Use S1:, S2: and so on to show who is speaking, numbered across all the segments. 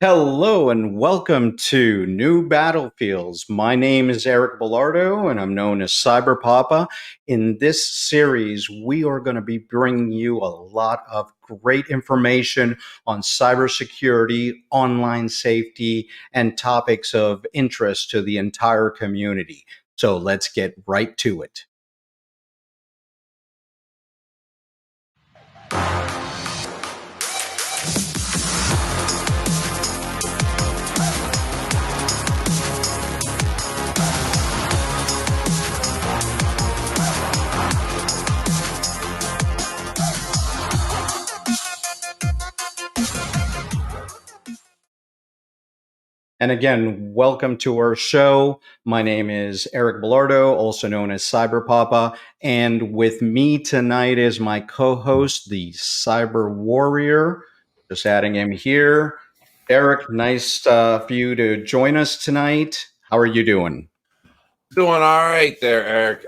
S1: Hello and welcome to New Battlefields. My name is Eric Belardo and I'm known as Cyber Papa. In this series, we are going to be bringing you a lot of great information on cybersecurity, online safety, and topics of interest to the entire community. So let's get right to it. And again, welcome to our show. My name is Eric Belardo, also known as Cyber Papa. And with me tonight is my co-host, the Cyber Warrior. Just adding him here. Eric, nice for you to join us tonight. How are you doing?
S2: Doing all right there, Eric.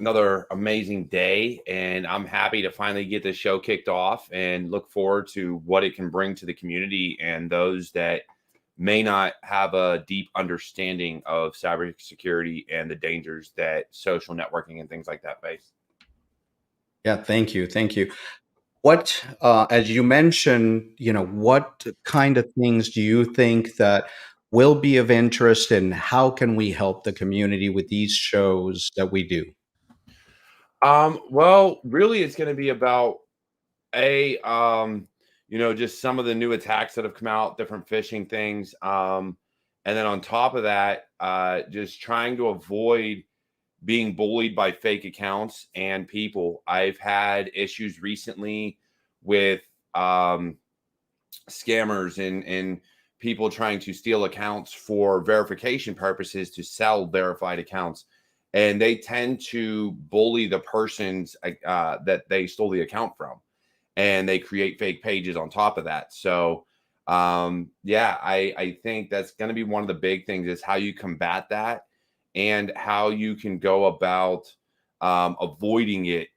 S2: Another amazing day, and I'm happy to finally get this show kicked off and look forward to what it can bring to the community and those that may not have a deep understanding of cybersecurity and the dangers that social networking and things like that face.
S1: Yeah, thank you. Thank you. What, as you mentioned, what kind of things do you think that will be of interest, and how can we help the community with these shows that we do?
S2: Well, really, it's going to be about just some of the new attacks that have come out, different phishing things, and then on top of that, just trying to avoid being bullied by fake accounts and people. I've had issues recently with scammers and people trying to steal accounts for verification purposes to sell verified accounts. And they tend to bully the persons that they stole the account from. And they create fake pages on top of that. So, I think that's going to be one of the big things is how you combat that and how you can go about avoiding it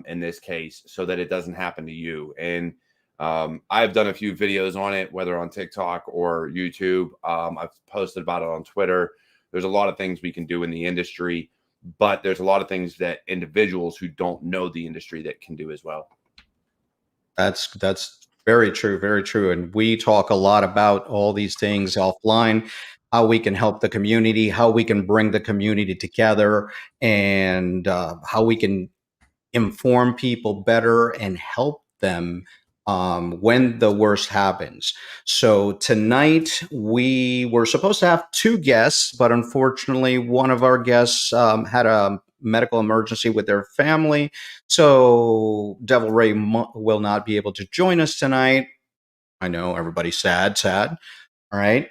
S2: in this case so that it doesn't happen to you. And I've done a few videos on it, whether on TikTok or YouTube. I've posted about it on Twitter. There's a lot of things we can do in the industry, but there's a lot of things that individuals who don't know the industry that can do as well.
S1: That's very true, very true. And we talk a lot about all these things offline, how we can help the community, how we can bring the community together, and how we can inform people better and help them when the worst happens. So tonight we were supposed to have two guests, but unfortunately, one of our guests had a medical emergency with their family. So Devil Ray will not be able to join us tonight. I know everybody's sad, sad. All right.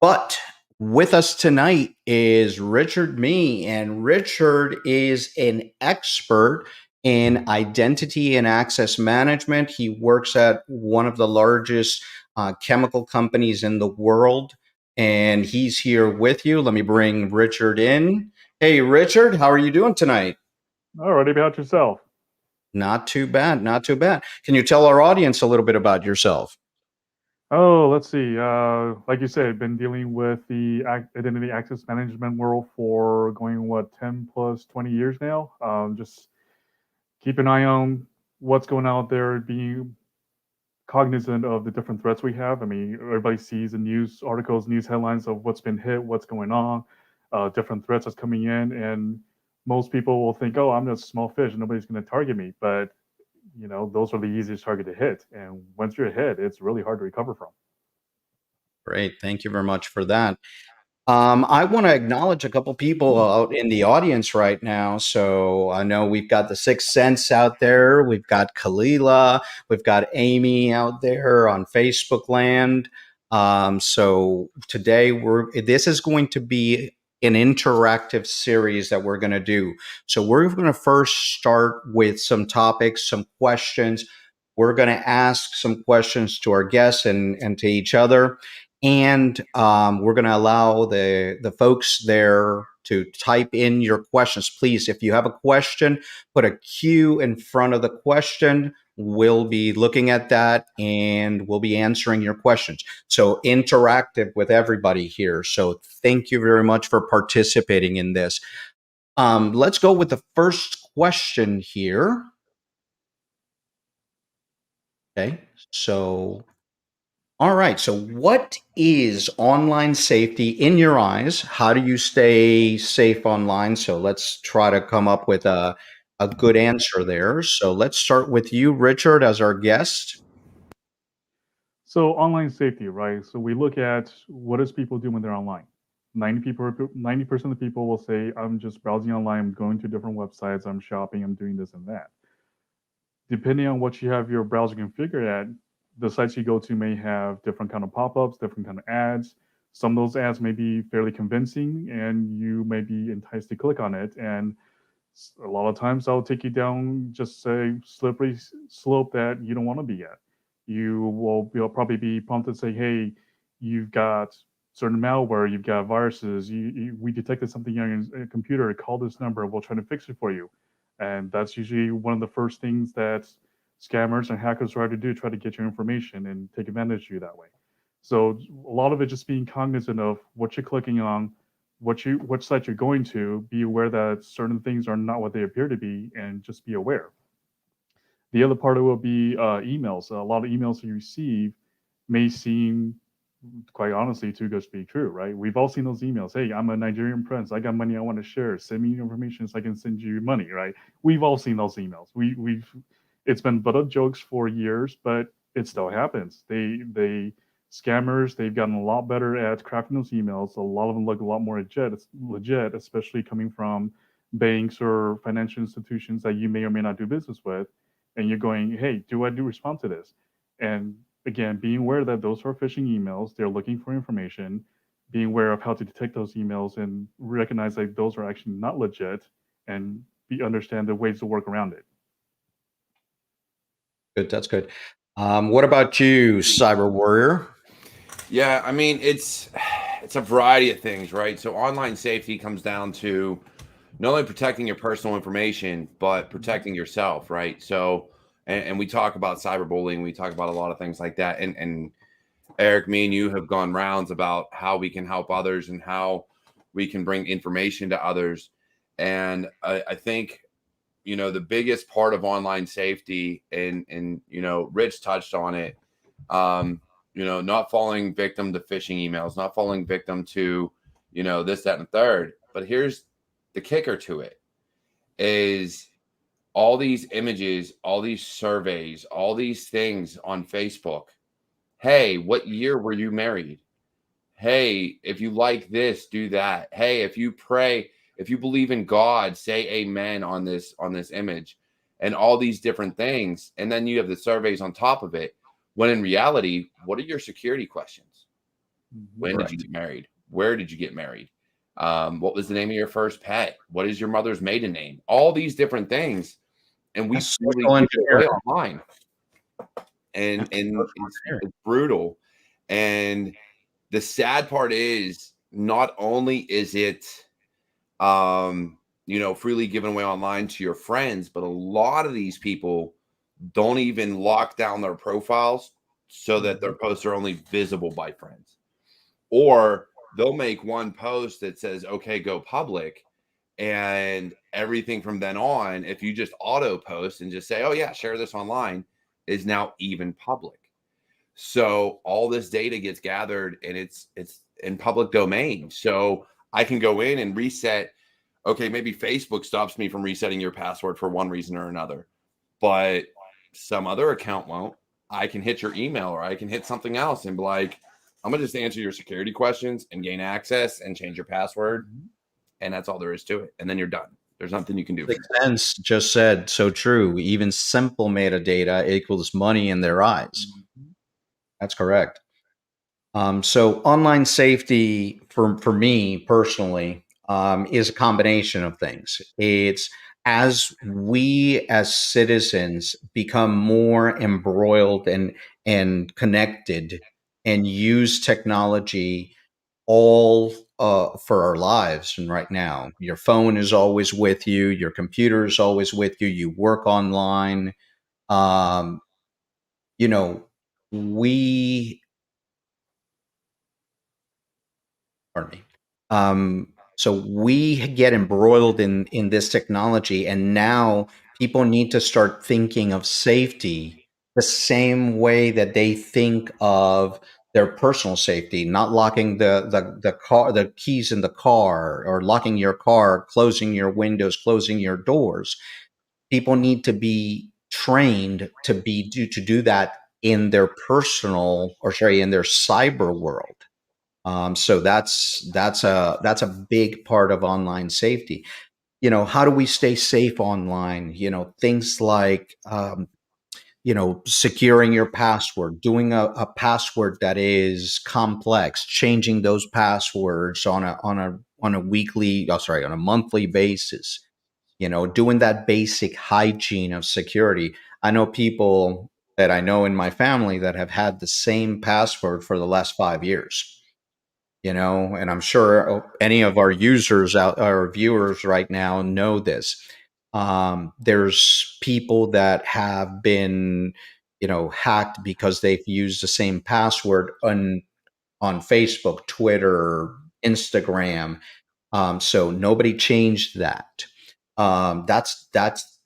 S1: But with us tonight is Richard Mee, and Richard is an expert in identity and access management. He works at one of the largest chemical companies in the world, and he's here with you. Let me bring Richard in. Hey, Richard, how are you doing tonight?
S3: All right, about yourself?
S1: Not too bad, not too bad. Can you tell our audience a little bit about yourself?
S3: Oh, let's see. Like you said, I've been dealing with the identity access management world for going, 10 plus 20 years now. Just keep an eye on what's going out there, being cognizant of the different threats we have. I mean, everybody sees the news articles, news headlines of what's been hit, what's going on, different threats that's coming in. And most people will think, oh, I'm just a small fish, nobody's going to target me. But those are the easiest target to hit. And once you're hit, it's really hard to recover from.
S1: Great. Thank you very much for that. I want to acknowledge a couple people out in the audience right now. So I know we've got the Sixth Sense out there. We've got Kalila. We've got Amy out there on Facebook land. So today this is going to be an interactive series that we're going to do. So we're going to first start with some topics, some questions. We're going to ask some questions to our guests and to each other. And we're going to allow the folks there to type in your questions. Please, if you have a question, put a Q in front of the question. We'll be looking at that and we'll be answering your questions. So interactive with everybody here. So thank you very much for participating in this. Let's go with the first question here. Okay, so all right. So, what is online safety in your eyes? How do you stay safe online? So, let's try to come up with a good answer there. So, let's start with you, Richard, as our guest.
S3: So online safety, right? So we look at what does people do when they're online. 90% of the people will say, I'm just browsing online, I'm going to different websites, I'm shopping, I'm doing this and that. Depending on what you have your browser configured at, the sites you go to may have different kind of pop-ups, different kind of ads. Some of those ads may be fairly convincing and you may be enticed to click on it. And a lot of times that'll take you down just a slippery slope that you don't want to be at. You'll probably be prompted to say, hey, you've got certain malware, you've got viruses, we detected something on your computer, call this number, we'll try to fix it for you. And that's usually one of the first things that scammers and hackers try to do, try to get your information and take advantage of you that way. So a lot of it just being cognizant of what you're clicking on, which site you're going to, be aware that certain things are not what they appear to be, and just be aware. The other part of it will be emails. A lot of emails you receive may seem, quite honestly, too good to be true, right? We've all seen those emails. Hey, I'm a Nigerian prince. I got money I want to share. Send me your information so I can send you money, right? We've all seen those emails. It's been but of jokes for years, but it still happens. Scammers, they've gotten a lot better at crafting those emails. A lot of them look a lot more legit, especially coming from banks or financial institutions that you may or may not do business with. And you're going, hey, do I do respond to this? And again, being aware that those are phishing emails, they're looking for information, being aware of how to detect those emails and recognize that those are actually not legit, and understand the ways to work around it.
S1: Good. That's good. What about you, Cyber Warrior?
S2: Yeah, I mean, it's a variety of things, right? So online safety comes down to not only protecting your personal information, but protecting yourself, right? So, and we talk about cyberbullying, we talk about a lot of things like that. And Eric, me and you have gone rounds about how we can help others and how we can bring information to others. And I think, the biggest part of online safety, and Rich touched on it, not falling victim to phishing emails, not falling victim to, this, that, and third. But here's the kicker to it is all these images, all these surveys, all these things on Facebook. Hey, what year were you married? Hey, if you like this, do that. Hey, if you pray, if you believe in God, say amen on this image, and all these different things. And then you have the surveys on top of it. When in reality, what are your security questions? When did you get married? Where did you get married? What was the name of your first pet? What is your mother's maiden name? All these different things. And we really give it away online. And it's brutal. And the sad part is not only is it, freely given away online to your friends, but a lot of these people don't even lock down their profiles so that their posts are only visible by friends. Or they'll make one post that says, okay, go public. And everything from then on, if you just auto post and just say, oh yeah, share this online, is now even public. So all this data gets gathered and it's in public domain. So I can go in and reset. Okay, maybe Facebook stops me from resetting your password for one reason or another, but some other account won't. I can hit your email or I can hit something else and be like, I'm going to just answer your security questions and gain access and change your password. And that's all there is to it. And then you're done. There's nothing you can do.
S1: Sixth Sense just said so true. Even simple metadata equals money in their eyes. That's correct. So online safety for me personally is a combination of things. It's as we as citizens become more embroiled and connected and use technology all for our lives. And right now, your phone is always with you, your computer is always with you, you work online, um, you know, we, pardon me. So we get embroiled in this technology, and now people need to start thinking of safety the same way that they think of their personal safety, not locking the keys in the car, or locking your car, closing your windows, closing your doors. People need to be trained to do that in their personal, or sorry, in their cyber world. So that's a big part of online safety. How do we stay safe online? Things like securing your password, doing a password that is complex, changing those passwords on a weekly, oh, sorry, on a monthly basis. Doing that basic hygiene of security. I know people that I know in my family that have had the same password for the last 5 years. And I'm sure any of our users out, our viewers right now, know this. There's people that have been, hacked because they've used the same password on Facebook, Twitter, Instagram. So nobody changed that. That's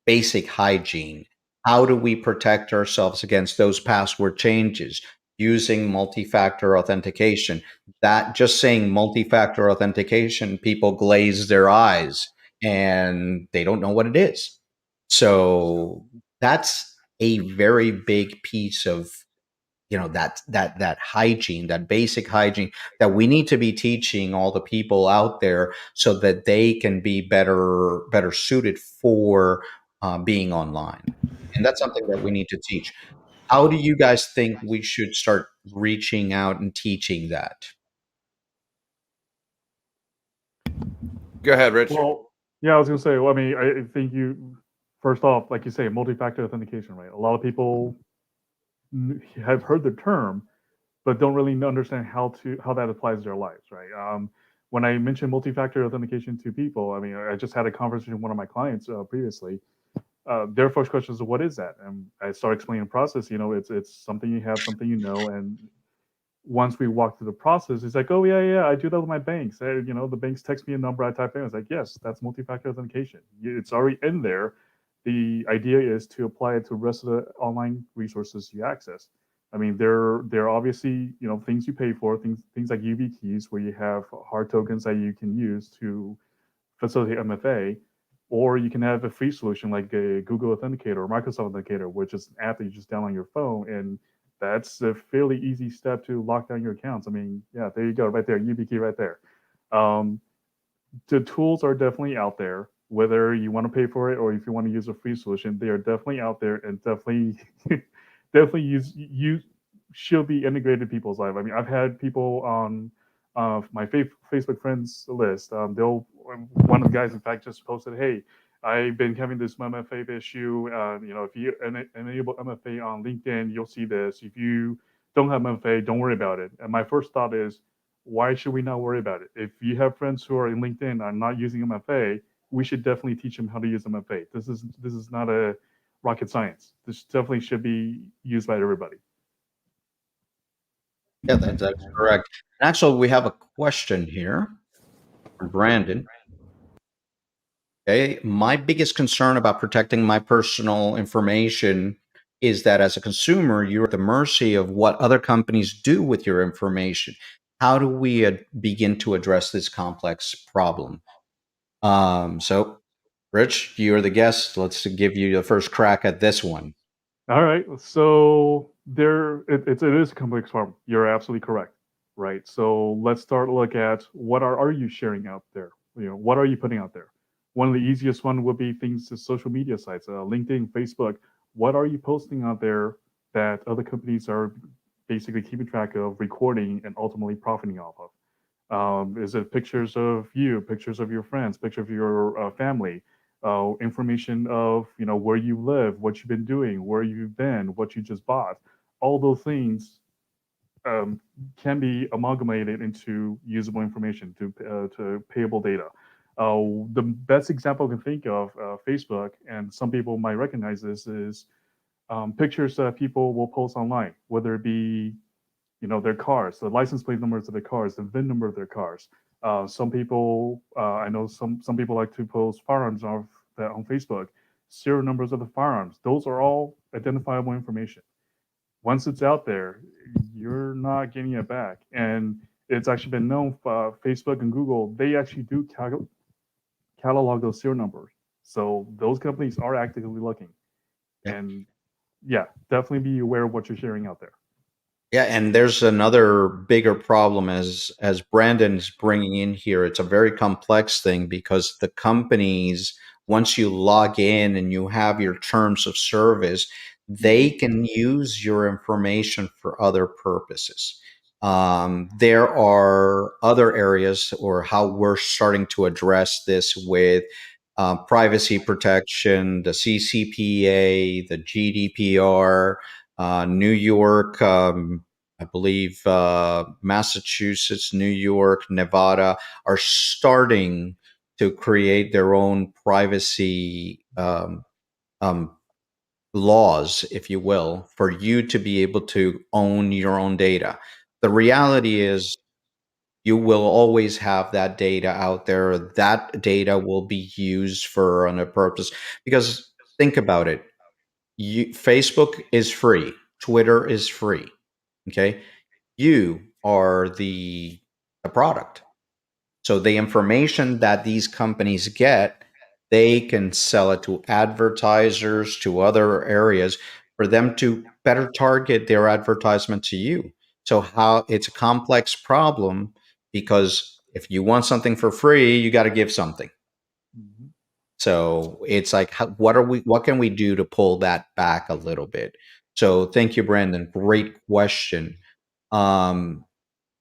S1: basic hygiene. How do we protect ourselves against those password changes? Using multi-factor authentication. That, just saying multi-factor authentication, people glaze their eyes and they don't know what it is. So that's a very big piece of, that hygiene, that basic hygiene, that we need to be teaching all the people out there, so that they can be better suited for being online. And that's something that we need to teach. How do you guys think we should start reaching out and teaching that?
S2: Go ahead, Rich.
S3: Well, yeah, I was gonna say. Well, I mean, I think you first off, like you say, multi-factor authentication, right? A lot of people have heard the term, but don't really understand how that applies to their lives, right? When I mentioned multi-factor authentication to people, I mean, I just had a conversation with one of my clients previously. Their first question is, "What is that?" And I start explaining the process. It's something you have, something and once we walk through the process, it's like, "Oh yeah, yeah, I do that with my banks. The banks text me a number, I type in. It's like, yes, that's multi-factor authentication. It's already in there. The idea is to apply it to the rest of the online resources you access. I mean, there are obviously things you pay for, things like UV keys, where you have hard tokens that you can use to facilitate MFA, or you can have a free solution like a Google Authenticator or Microsoft Authenticator, which is an app that you just download on your phone, and that's a fairly easy step to lock down your accounts. I mean, yeah, there you go, right there, YubiKey right there. Um, the tools are definitely out there. Whether you want to pay for it or if you want to use a free solution, they are definitely out there, and definitely, definitely you should be integrated in people's life. I mean, I've had people on my Facebook friends list. One of the guys, in fact, just posted, "Hey, I've been having this MFA issue. If you enable MFA on LinkedIn, you'll see this. If you don't have MFA, don't worry about it." And my first thought is, why should we not worry about it? If you have friends who are in LinkedIn and are not using MFA, we should definitely teach them how to use MFA. This is not a rocket science. This definitely should be used by everybody.
S1: Yeah, that's correct. And actually, we have a question here from Brandon. Okay. My biggest concern about protecting my personal information is that as a consumer, you're at the mercy of what other companies do with your information. How do we begin to address this complex problem? So, Rich, you're the guest. Let's give you the first crack at this one.
S3: All right. So it is a complex problem. You're absolutely correct. Right. So let's start look at what are you sharing out there? What are you putting out there? One of the easiest one would be things to social media sites, LinkedIn, Facebook. What are you posting out there that other companies are basically keeping track of, recording, and ultimately profiting off of? Is it pictures of you, pictures of your friends, picture of your family, information of where you live, what you've been doing, where you've been, what you just bought? All those things can be amalgamated into usable information to payable data. The best example I can think of, Facebook, and some people might recognize this, is pictures that people will post online, whether it be their cars, the license plate numbers of their cars, the VIN number of their cars. Some people, I know some people like to post firearms on Facebook, serial numbers of the firearms. Those are all identifiable information. Once it's out there, you're not getting it back. And it's actually been known, Facebook and Google, they actually do catalog those serial numbers. So those companies are actively looking.
S1: Yeah.
S3: And yeah, definitely be aware of what you're sharing out there.
S1: Yeah, and there's another bigger problem as Brandon's bringing in here. It's a very complex thing because the companies, once you log in and you have your terms of service, they can use your information for other purposes. There are other areas, or how we're starting to address this with privacy protection, the CCPA, the GDPR. New York, I believe Massachusetts, New York, Nevada are starting to create their own privacy um, laws, if you will, for you to be able to own your own data. The reality is, you will always have that data out there. That data will be used for a purpose. Because think about it, Facebook is free, Twitter is free. Okay, you are the product. So the information that these companies get, they can sell it to advertisers, to other areas, for them to better target their advertisement to you. So how it's a complex problem, because if you want something for free, you got to give something.
S3: Mm-hmm.
S1: So it's like, what can we do to pull that back a little bit? So thank you, Brandon. Great question. I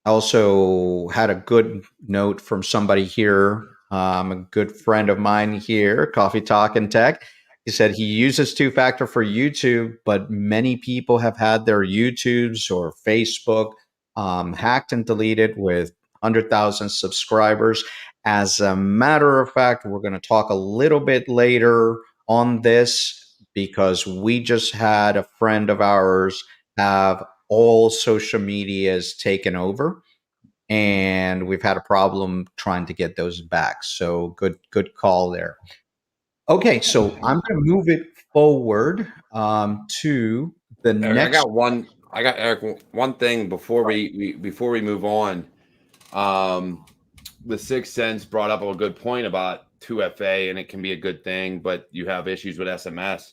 S1: also had a good note from somebody here, a good friend of mine here, Coffee Talk and Tech. He said he uses two-factor for YouTube, but many people have had their YouTubes or Facebook hacked and deleted with 100,000 subscribers. As a matter of fact, we're going to talk a little bit later on this, because we just had a friend of ours have all social medias taken over, and we've had a problem trying to get those back. So good call there. Okay, so I'm going to move it forward to the
S2: Eric,
S1: next.
S2: I got Eric one thing before we move on. The Sixth Sense brought up a good point about 2FA, and it can be a good thing, but you have issues with SMS.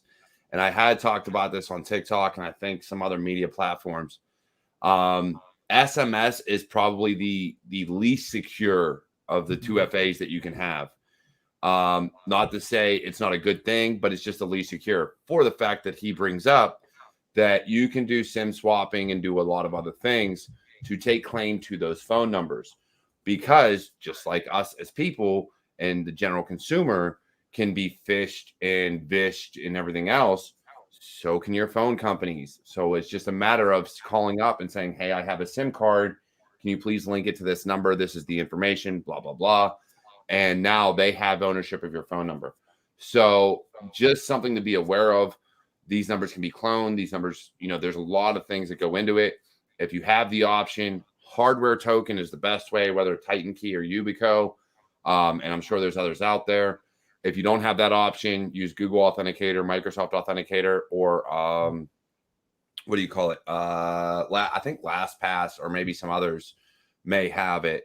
S2: And I had talked about this on TikTok and I think some other media platforms. SMS is probably the least secure of the 2FAs that you can have. Not to say it's not a good thing, but it's just the least secure, for the fact that he brings up that you can do SIM swapping and do a lot of other things to take claim to those phone numbers. Because just like us as people and the general consumer can be phished and vished and everything else, so can your phone companies. So it's just a matter of calling up and saying, hey, I have a SIM card. Can you please link it to this number? This is the information, blah, blah, blah. And now they have ownership of your phone number. So just something to be aware of. These numbers can be cloned. These numbers, there's a lot of things that go into it. If you have the option, hardware token is the best way, whether Titan Key or Yubico. And I'm sure there's others out there. If you don't have that option, use Google Authenticator, Microsoft Authenticator, or what do you call it? I think LastPass or maybe some others may have it.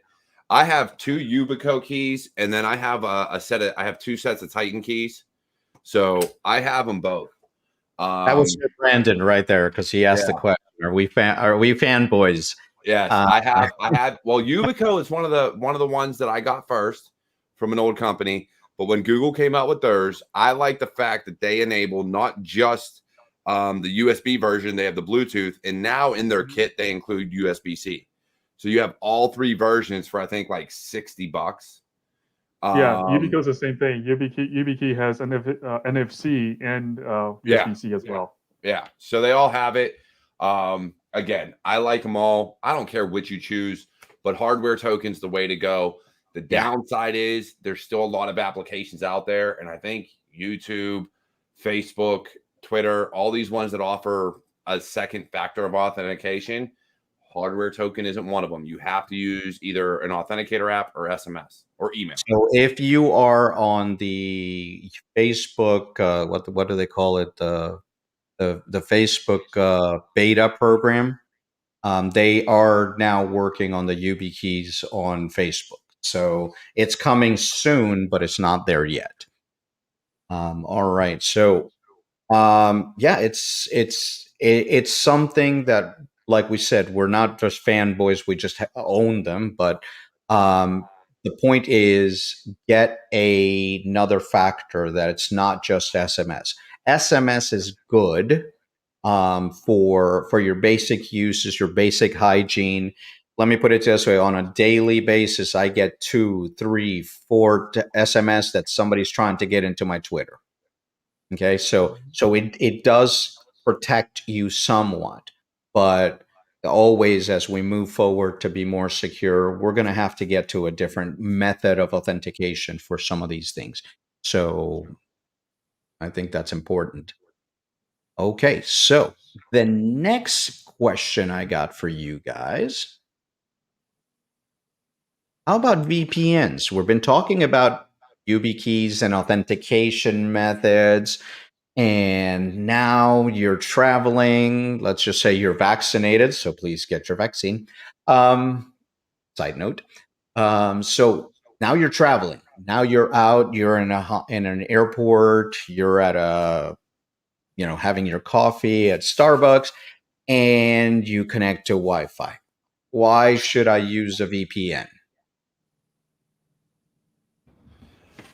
S2: I have 2 Yubico keys, and then I have I have 2 sets of Titan keys. So I have them both.
S1: That was Brandon right there, because he asked the question: Are we fanboys?
S2: Yes, I have. Well, Yubico is one of the ones that I got first from an old company. But when Google came out with theirs, I like the fact that they enable not just the USB version, they have the Bluetooth, and now in their kit they include USB-C. So you have all 3 versions for I think like $60.
S3: Yeah, Yubico is the same thing. YubiKey has NFC and USB-C as well.
S2: Yeah, so they all have it. Again, I like them all. I don't care which you choose, but hardware token's the way to go. The downside is there's still a lot of applications out there. And I think YouTube, Facebook, Twitter, all these ones that offer a second factor of authentication, hardware token isn't one of them. You have to use either an authenticator app or SMS or email.
S1: So if you are on the Facebook, what do they call it? The Facebook beta program. They are now working on the YubiKeys on Facebook. So it's coming soon, but it's not there yet. All right. So yeah, it's something that, like we said, we're not just fanboys. We just own them. But the point is, get another factor that it's not just SMS. SMS is good for your basic uses, your basic hygiene. Let me put it this way: on a daily basis, I get 2, 3, 4 SMS that somebody's trying to get into my Twitter. Okay, so it does protect you somewhat, but always as we move forward to be more secure, we're going to have to get to a different method of authentication for some of these things. So I think that's important. Okay, so the next question I got for you guys. How about VPNs? We've been talking about YubiKeys and authentication methods, and now you're traveling. Let's just say you're vaccinated, so please get your vaccine. Side note. So now you're traveling. Now you're out. You're in an airport. You're at having your coffee at Starbucks, and you connect to Wi-Fi. Why should I use a VPN?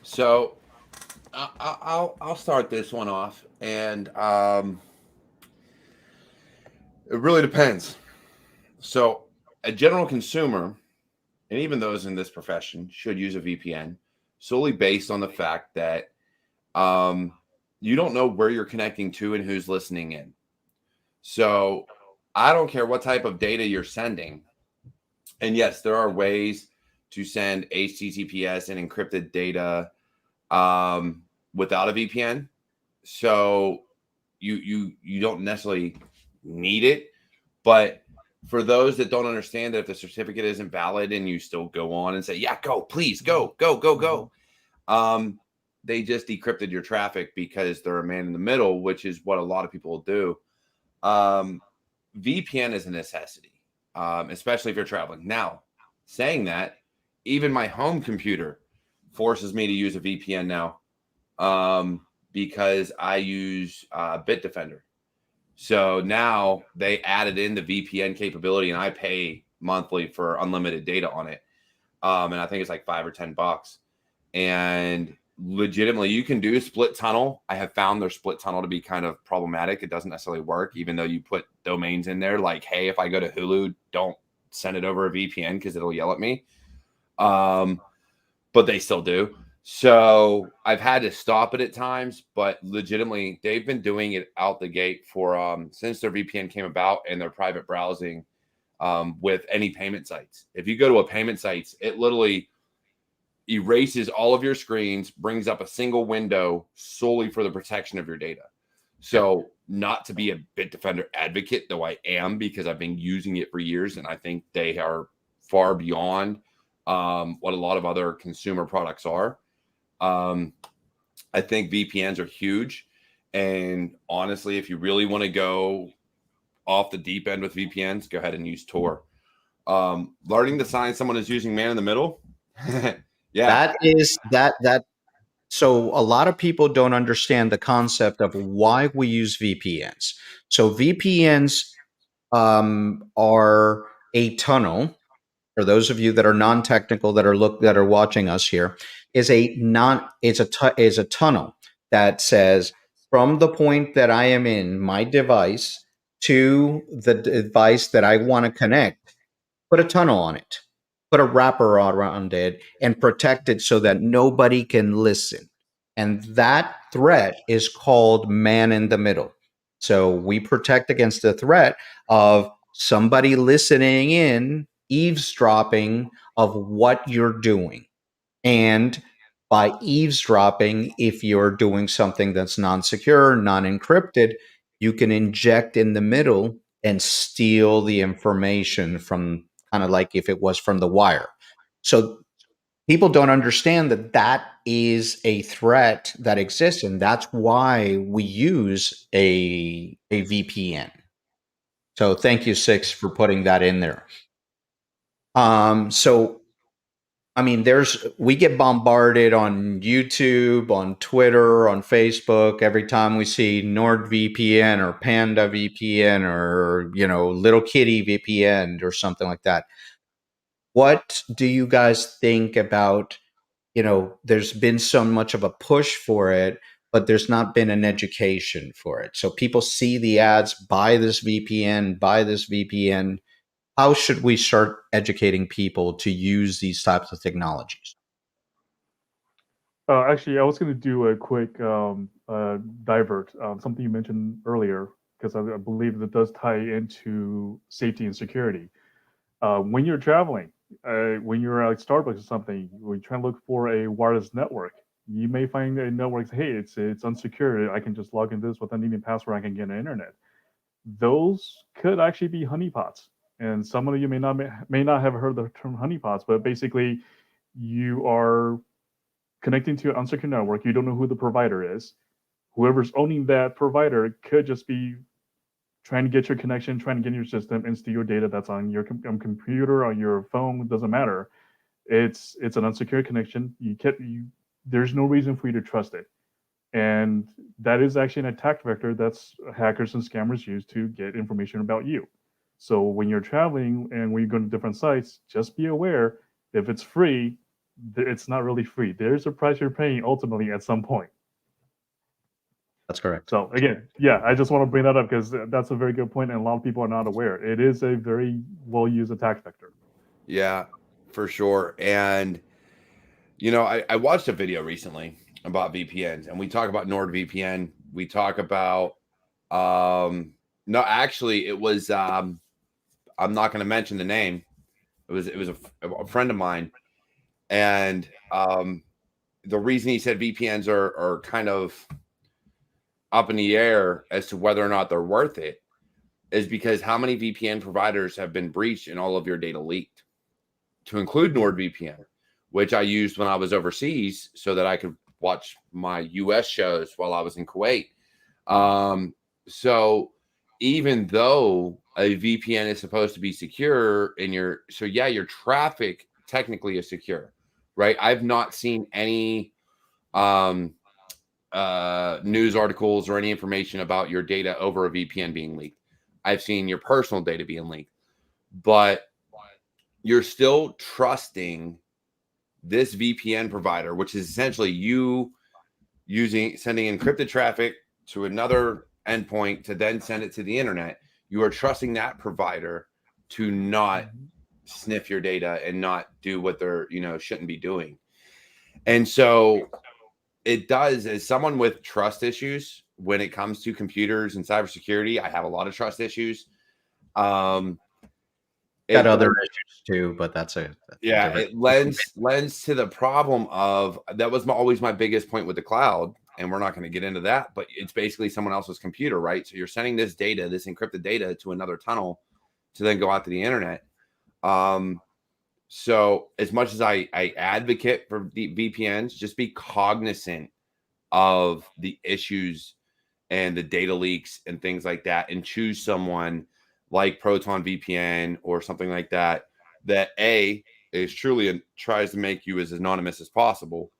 S2: So I'll start this one off, and it really depends. So a general consumer, and even those in this profession, should use a VPN solely based on the fact that you don't know where you're connecting to and who's listening in. So I don't care what type of data you're sending. And yes, there are ways to send HTTPS and encrypted data without a VPN. So you don't necessarily need it. But for those that don't understand that if the certificate isn't valid and you still go on and say, yeah, go, please, go, they just decrypted your traffic because they're a man in the middle, which is what a lot of people will do. VPN is a necessity, especially if you're traveling. Now, saying that, even my home computer forces me to use a VPN now because I use Bitdefender. So now they added in the VPN capability, and I pay monthly for unlimited data on it. And I think it's like $5 or $10. And legitimately, you can do split tunnel. I have found their split tunnel to be kind of problematic. It doesn't necessarily work, even though you put domains in there like, hey, if I go to Hulu, don't send it over a VPN because it'll yell at me. But they still do. So I've had to stop it at times, but legitimately, they've been doing it out the gate for since their VPN came about and their private browsing with any payment sites. If you go to a payment site, it literally erases all of your screens, brings up a single window solely for the protection of your data. So not to be a Bitdefender advocate, though I am, because I've been using it for years, and I think they are far beyond what a lot of other consumer products are. I think VPNs are huge. And honestly, if you really want to go off the deep end with VPNs, go ahead and use Tor. Learning the sign someone is using man in the middle. Yeah.
S1: That is that. So a lot of people don't understand the concept of why we use VPNs. So VPNs are a tunnel. For those of you that are non-technical that are watching us here, is a tunnel that says from the point that I am in my device to the device that I want to connect, put a tunnel on it, put a wrapper around it, and protect it so that nobody can listen. And that threat is called man in the middle. So we protect against the threat of somebody listening in, eavesdropping of what you're doing. And by eavesdropping, if you're doing something that's non-secure, non-encrypted, you can inject in the middle and steal the information from, kind of like if it was from the wire. So people don't understand that that is a threat that exists, and that's why we use a VPN. So thank you, Six, for putting that in there. So I mean, we get bombarded on YouTube, on Twitter, on Facebook every time we see NordVPN or Panda VPN or, Little Kitty VPN or something like that. What do you guys think about, there's been so much of a push for it, but there's not been an education for it. So people see the ads, buy this VPN, buy this VPN. How should we start educating people to use these types of technologies?
S3: Actually, I was going to do a quick divert, something you mentioned earlier, because I believe that does tie into safety and security. When you're traveling, when you're at Starbucks or something, when you try to look for a wireless network, you may find a network, hey, it's unsecured. I can just log in this without needing a password. I can get an internet. Those could actually be honeypots. And some of you may not have heard the term honeypots, but basically you are connecting to an unsecured network. You don't know who the provider is. Whoever's owning that provider could just be trying to get your connection, trying to get in your system and steal your data that's on your computer, on your phone, doesn't matter. It's an unsecured connection. There's no reason for you to trust it. And that is actually an attack vector that's hackers and scammers use to get information about you. So when you're traveling and when you go to different sites, just be aware, if it's free, it's not really free. There's a price you're paying ultimately at some point.
S1: That's correct.
S3: So again, yeah, I just want to bring that up because that's a very good point, and a lot of people are not aware. It is a very well-used attack vector.
S2: Yeah, for sure. And I watched a video recently about VPNs, and we talk about NordVPN. We talk about no, actually, it was I'm not going to mention the name. It was a friend of mine, and the reason he said VPNs are kind of up in the air as to whether or not they're worth it is because how many VPN providers have been breached and all of your data leaked, to include NordVPN, which I used when I was overseas so that I could watch my US shows while I was in Kuwait. So even though a VPN is supposed to be secure your traffic technically is secure, right? I've not seen any news articles or any information about your data over a VPN being leaked. I've seen your personal data being leaked, but you're still trusting this VPN provider, which is essentially you sending encrypted traffic to another endpoint to then send it to the internet. You are trusting that provider to not sniff your data and not do what they're, shouldn't be doing. And so it does, as someone with trust issues when it comes to computers and cybersecurity, I have a lot of trust issues.
S1: Got other issues too, but that's
S2: it lends to the problem of that was always my biggest point with the cloud, and we're not going to get into that, but it's basically someone else's computer, right? So you're sending this data, this encrypted data, to another tunnel to then go out to the internet. So as much as I advocate for VPNs, just be cognizant of the issues and the data leaks and things like that, and choose someone like Proton VPN or something like that A is truly tries to make you as anonymous as possible,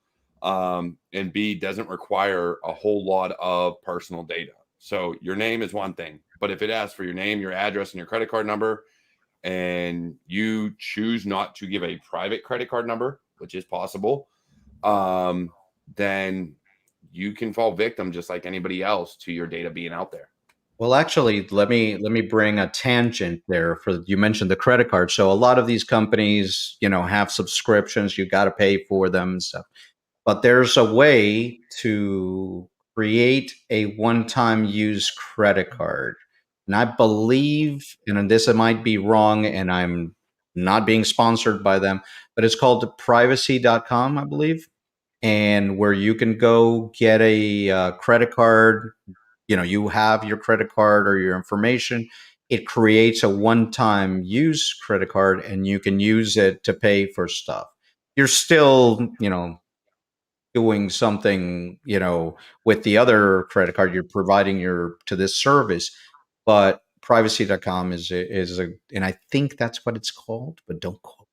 S2: and B doesn't require a whole lot of personal data. So your name is one thing, but if it asks for your name, your address, and your credit card number, and you choose not to give a private credit card number, which is possible, then you can fall victim just like anybody else to your data being out there.
S1: Well, actually, let me bring a tangent there. You mentioned the credit card. So a lot of these companies, have subscriptions. You got to pay for them and stuff. But there's a way to create a one-time use credit card. And I believe, and this might be wrong, and I'm not being sponsored by them, but it's called Privacy.com, I believe, and where you can go get a credit card. You have your credit card or your information. It creates a one-time use credit card, and you can use it to pay for stuff. You're still, doing something, with the other credit card. You're providing to this service, but privacy.com and I think that's what it's called, but don't quote.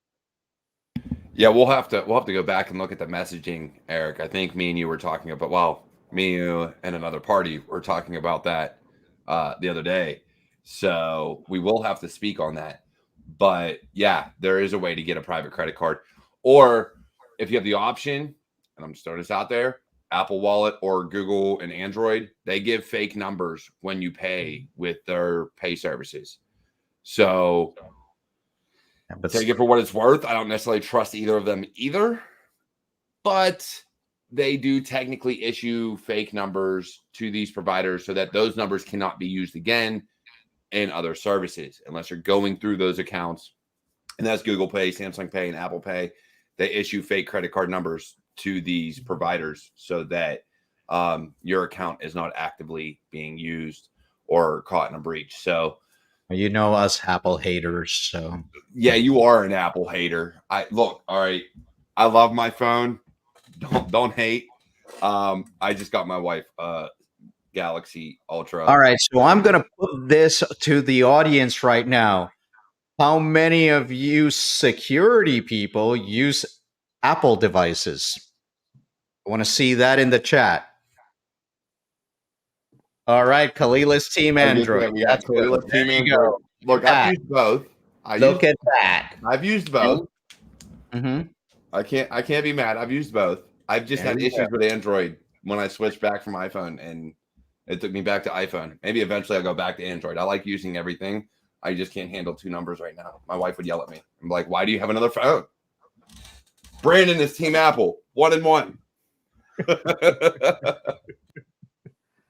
S2: Yeah, we'll have to go back and look at the messaging, Eric. I think me and you were talking about, well, me, you, and another party were talking about that the other day. So we will have to speak on that. But yeah, there is a way to get a private credit card. Or if you have the option, and I'm just throwing this out there, Apple Wallet or Google and Android, they give fake numbers when you pay with their pay services. So take it for what it's worth. I don't necessarily trust either of them either, but they do technically issue fake numbers to these providers so that those numbers cannot be used again in other services unless you're going through those accounts. And that's Google Pay, Samsung Pay, and Apple Pay. They issue fake credit card numbers to these providers so that your account is not actively being used or caught in a breach. So,
S1: us Apple haters. So
S2: yeah, you are an Apple hater. All right. I love my phone. Don't hate. I just got my wife Galaxy Ultra.
S1: All right, so I'm going to put this to the audience right now. How many of you security people use Apple devices? I want to see that in the chat. All right, Khalila's team Android.
S2: That's Khalila's team Android. Look, I've used both.
S1: Look at that.
S2: I've used both.
S1: Mm-hmm.
S2: I can't be mad. I've used both. I've just had issues with Android when I switched back from iPhone, and it took me back to iPhone. Maybe eventually I'll go back to Android. I like using everything. I just can't handle two numbers right now. My wife would yell at me. I'm like, why do you have another phone? Brandon is Team Apple. 1 and 1.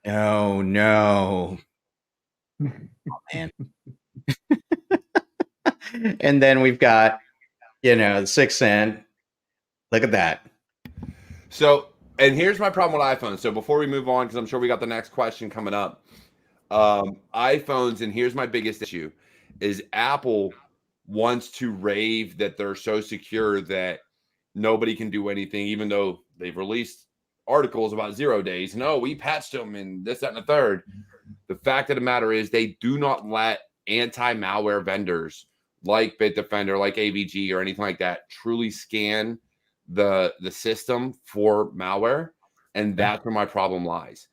S1: Oh, no. Oh, man. And then we've got, the 6 cent. Look at that.
S2: So, and here's my problem with iPhones. So before we move on, because I'm sure we got the next question coming up. iPhones, and here's my biggest issue, is Apple wants to rave that they're so secure that nobody can do anything, even though they've released articles about 0 days. No, we patched them and this, that, and the third. The fact of the matter is they do not let anti-malware vendors like Bitdefender, like AVG, or anything like that truly scan the system for malware. And that's where my problem lies.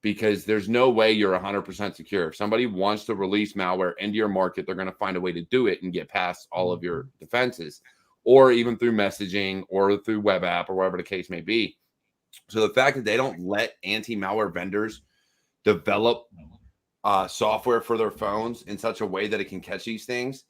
S2: Because there's no way you're 100% secure. If somebody wants to release malware into your market, they're going to find a way to do it and get past all of your defenses, or even through messaging or through web app or whatever the case may be. So the fact that they don't let anti-malware vendors develop software for their phones in such a way that it can catch these things,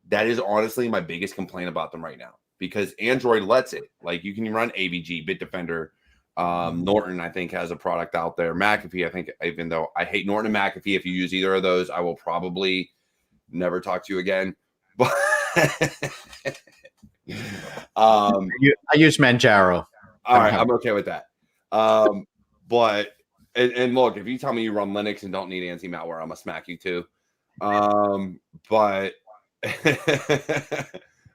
S2: that is honestly my biggest complaint about them right now, because Android lets it. Like, you can run AVG, Bitdefender, Norton, I think, has a product out there. McAfee, I think, even though I hate Norton and McAfee, if you use either of those, I will probably never talk to you again. But
S1: I use Manjaro.
S2: All right, I'm okay with that. But and look, if you tell me you run Linux and don't need anti-malware, I'm gonna smack you too. But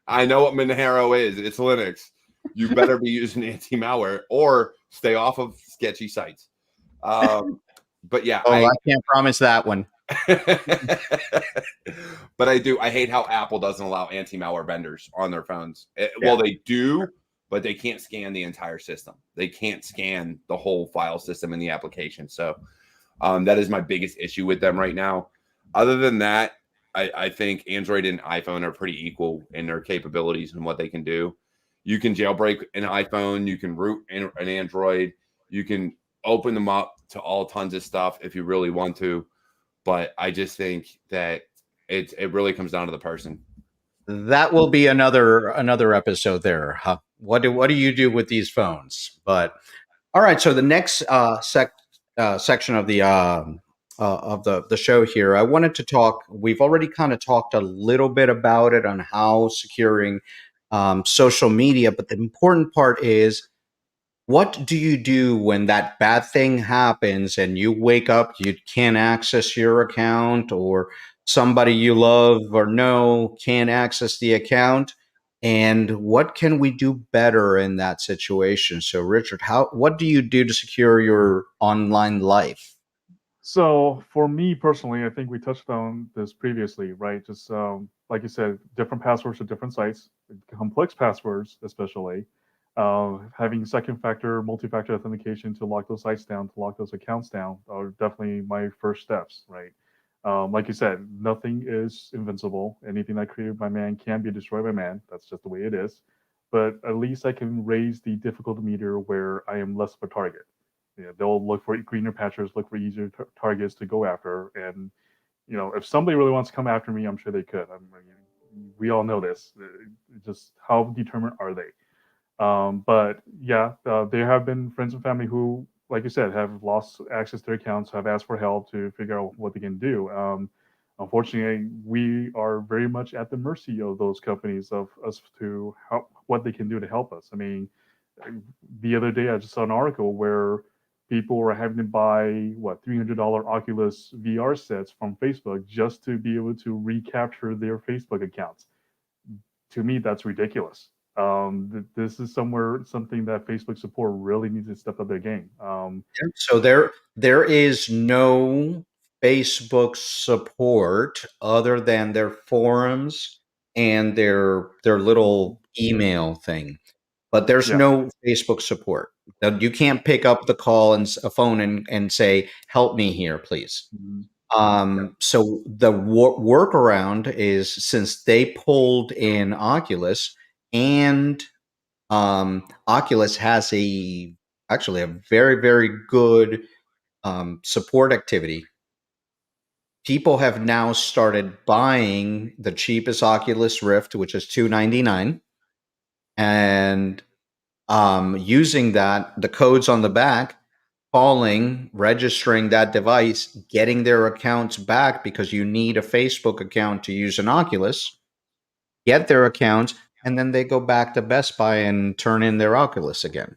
S2: I know what Monero is. It's Linux. You better be using anti-malware or stay off of sketchy sites. But yeah,
S1: I can't promise that one.
S2: But I hate how Apple doesn't allow anti-malware vendors on their phones. Well, they do, but they can't scan the entire system. They can't scan the whole file system in the application. So that is my biggest issue with them right now. Other than that, I think Android and iPhone are pretty equal in their capabilities and what they can do. You can jailbreak an iPhone. You can root an Android. You can open them up to all tons of stuff if you really want to. But I just think that it really comes down to the person.
S1: That will be another episode there. Huh? What do you do with these phones? But all right, so the next section of the of the show here, I wanted to talk. We've already kind of talked a little bit about it on how securing social media, but the important part is, what do you do when that bad thing happens and you wake up, you can't access your account, or somebody you love or know can't access the account? And what can we do better in that situation? So, Richard, what do you do to secure your online life?
S3: So for me personally, I think we touched on this previously, right? Just like you said, different passwords to different sites, complex passwords especially. Having second factor, multi-factor authentication to lock those sites down, to lock those accounts down, are definitely my first steps, right? Like you said, nothing is invincible. Anything that created by man can be destroyed by man. That's just the way it is. But at least I can raise the difficulty meter where I am less of a target. Yeah, they'll look for greener pastures, look for easier targets to go after. And if somebody really wants to come after me, I'm sure they could. We all know this. Just how determined are they? But yeah, there have been friends and family who, like you said, have lost access to their accounts, have asked for help to figure out what they can do. Unfortunately, we are very much at the mercy of those companies of us to help what they can do to help us. I mean, the other day I just saw an article where people were having to buy $300 Oculus VR sets from Facebook just to be able to recapture their Facebook accounts. To me, that's ridiculous. This is something that Facebook support really needs to step up their game.
S1: So there is no Facebook support other than their forums and their little email thing. But there's
S3: Yeah.
S1: no Facebook support. You can't pick up the call and a phone and say, "Help me here, please."
S3: Mm-hmm.
S1: So the workaround is, since they pulled in Oculus, and Oculus has actually a very, very good support activity. People have now started buying the cheapest Oculus Rift, which is $299, and using the codes on the back, calling, registering that device, getting their accounts back, because you need a Facebook account to use an Oculus, get their accounts, and then they go back to Best Buy and turn in their Oculus again.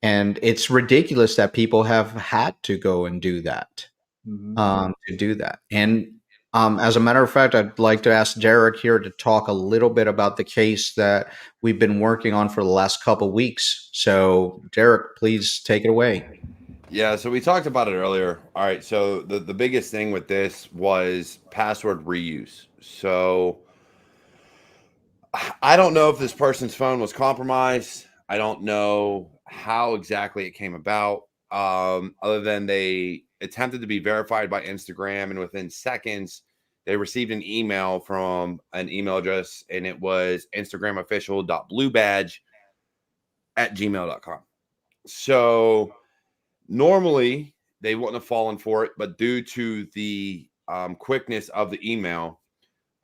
S1: And it's ridiculous that people have had to go and do that. And as a matter of fact, I'd like to ask Derek here to talk a little bit about the case that we've been working on for the last couple weeks. So, Derek, please take it away.
S2: Yeah, so we talked about it earlier. All right, so the biggest thing with this was password reuse. So I don't know if this person's phone was compromised. I don't know how exactly it came about, other than they attempted to be verified by Instagram, and within seconds, they received an email from an email address, and it was instagramofficial.bluebadge@gmail.com. So normally they wouldn't have fallen for it, but due to the quickness of the email,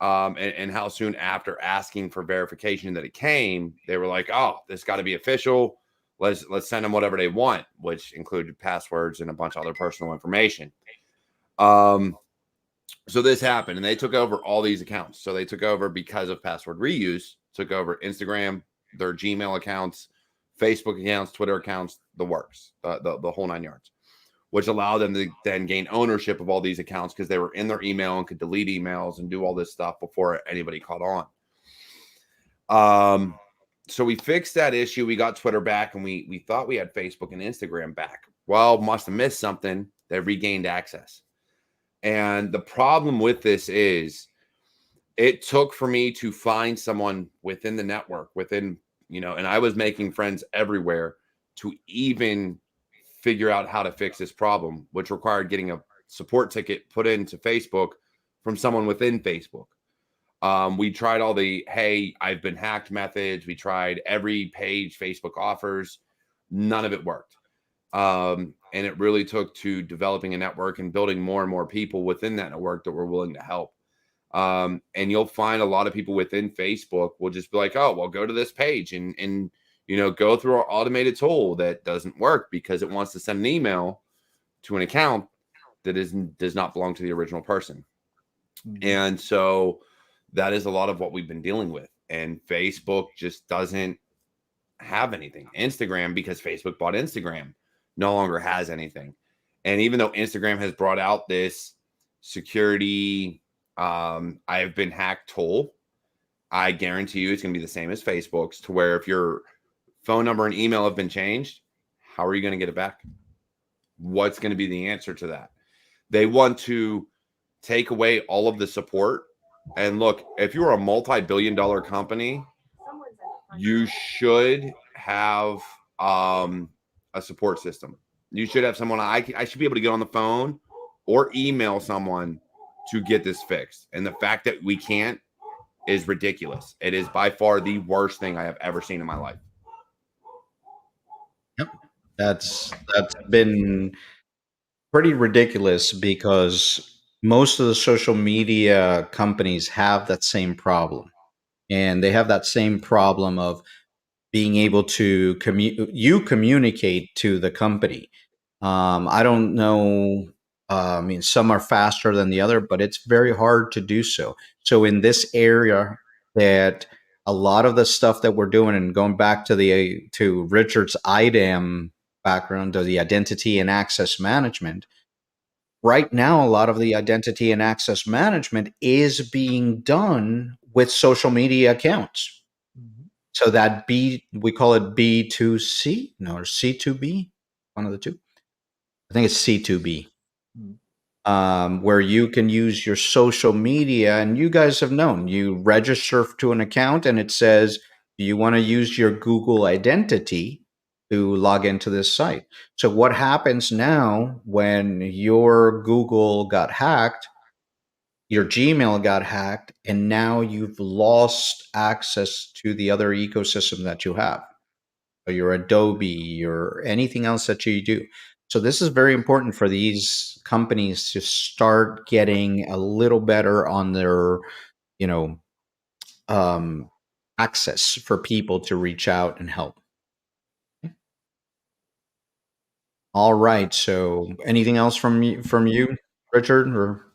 S2: and how soon after asking for verification that it came, they were like, "Oh, this got to be official. Let's send them whatever they want," which included passwords and a bunch of other personal information. So this happened, and they took over all these accounts. So they took over, because of password reuse, took over Instagram, their Gmail accounts, Facebook accounts, Twitter accounts, the works, the whole nine yards, which allowed them to then gain ownership of all these accounts because they were in their email and could delete emails and do all this stuff before anybody caught on. So we fixed that issue. We got Twitter back, and we thought we had Facebook and Instagram back. Well, must have missed something. They regained access. And the problem with this is, it took for me to find someone within the network, and I was making friends everywhere to even figure out how to fix this problem, which required getting a support ticket put into Facebook from someone within Facebook. We tried all the, "Hey, I've been hacked" methods. We tried every page Facebook offers. None of it worked. And it really took to developing a network and building more and more people within that network that were willing to help. And you'll find a lot of people within Facebook will just be like, "Oh, well, go to this page and go through our automated tool that doesn't work because it wants to send an email to an account that does not belong to the original person.
S3: Mhm.
S2: And so that is a lot of what we've been dealing with. And Facebook just doesn't have anything. Instagram, because Facebook bought Instagram, no longer has anything. And even though Instagram has brought out this security, I have been hacked tool, I guarantee you it's going to be the same as Facebook's, to where if your phone number and email have been changed, how are you going to get it back? What's going to be the answer to that? They want to take away all of the support. And look, if you're a multi-billion-dollar company, you should have a support system. You should have someone I should be able to get on the phone or email someone to get this fixed. And the fact that we can't is ridiculous. It is by far the worst thing I have ever seen in my life.
S1: Yep. That's been pretty ridiculous because most of the social media companies have that same problem. And they have that same problem of being able to communicate to the company. I don't know. I mean, some are faster than the other, but it's very hard to do so. So in this area, that a lot of the stuff that we're doing, and going back to the to Richard's IDAM background, or the identity and access management, right now, a lot of the identity and access management is being done with social media accounts.
S3: Mhm.
S1: So that we call it B2C, no, or C2B, one of the two. I think it's C2B,
S3: Mhm.
S1: where you can use your social media, and you guys have known, you register to an account and it says, do you want to use your Google identity to log into this site? So what happens now when your Google got hacked, your Gmail got hacked, and now you've lost access to the other ecosystem that you have, or your Adobe, or anything else that you do. So this is very important for these companies to start getting a little better on their, you know, um, access for people to reach out and help. All right. So anything else from you, Richard? Or